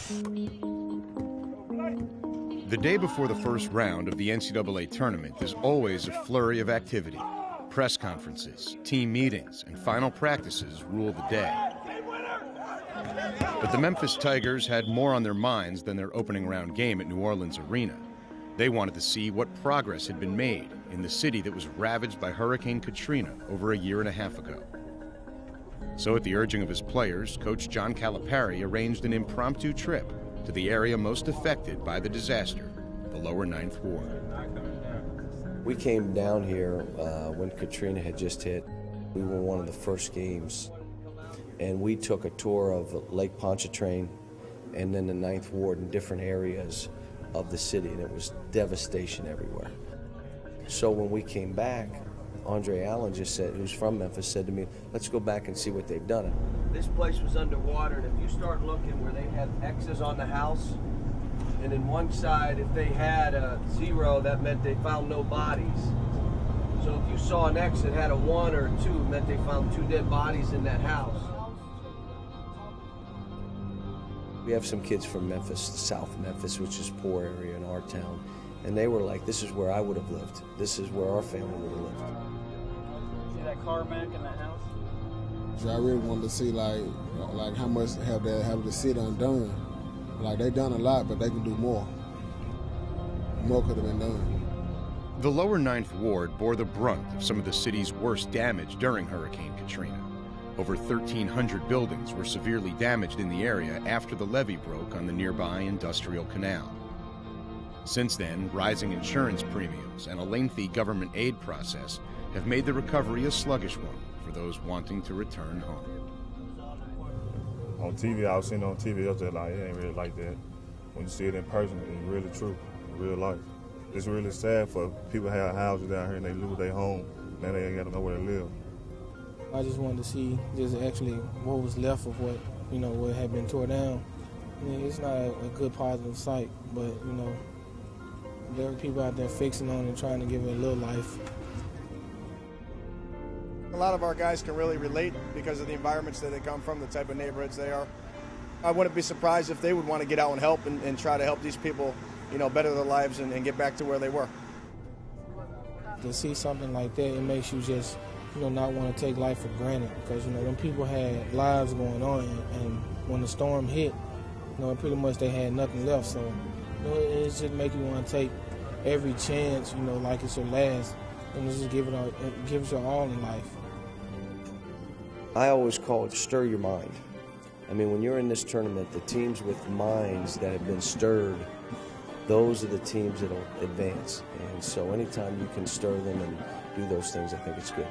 The day before the first round of the NCAA Tournament is always a flurry of activity. Press conferences, team meetings, and final practices rule the day. But the Memphis Tigers had more on their minds than their opening round game at New Orleans Arena. They wanted to see what progress had been made in the city that was ravaged by Hurricane Katrina over a year and a half ago. So at the urging of his players, Coach John Calipari arranged an impromptu trip to the area most affected by the disaster, the lower Ninth Ward. We came down here when Katrina had just hit. We were one of the first games, and we took a tour of Lake Pontchartrain and then the Ninth Ward in different areas of the city, and it was devastation everywhere. So when we came back, Andre Allen just said, who's from Memphis, said to me, let's go back and see what they've done. This place was underwater, and if you start looking where they had X's on the house, and in one side, if they had a 0, that meant they found no bodies. So if you saw an X that had a 1 or a 2, it meant they found 2 dead bodies in that house. We have some kids from Memphis, South Memphis, which is a poor area in our town, and they were like, this is where I would have lived. This is where our family would have lived. See that car back in that house? So I really wanted to see like how much have the city undone. Like, they done a lot, but they can do more. More could have been done. The lower Ninth Ward bore the brunt of some of the city's worst damage during Hurricane Katrina. Over 1,300 buildings were severely damaged in the area after the levee broke on the nearby industrial canal. Since then, rising insurance premiums and a lengthy government aid process have made the recovery a sluggish one for those wanting to return home. On TV, I was seeing it on TV, I was just like, it ain't really like that. When you see it in person, it's really true, in real life. It's really sad for people who have houses down here and they lose their home, now they ain't got nowhere to live. I just wanted to see just actually what was left of what, what had been torn down. I mean, it's not a good positive sight, but, there are people out there fixing on and trying to give it a little life. A lot of our guys can really relate because of the environments that they come from, the type of neighborhoods they are. I wouldn't be surprised if they would want to get out and help and try to help these people, better their lives and get back to where they were. To see something like that, it makes you just, not want to take life for granted because, them people had lives going on, and when the storm hit, pretty much they had nothing left. So, it just make you want to take every chance, like it's your last, and just give it your all in life. I always call it stir your mind. I mean, when you're in this tournament, the teams with minds that have been stirred, those are the teams that'll advance. And so anytime you can stir them and do those things, I think it's good.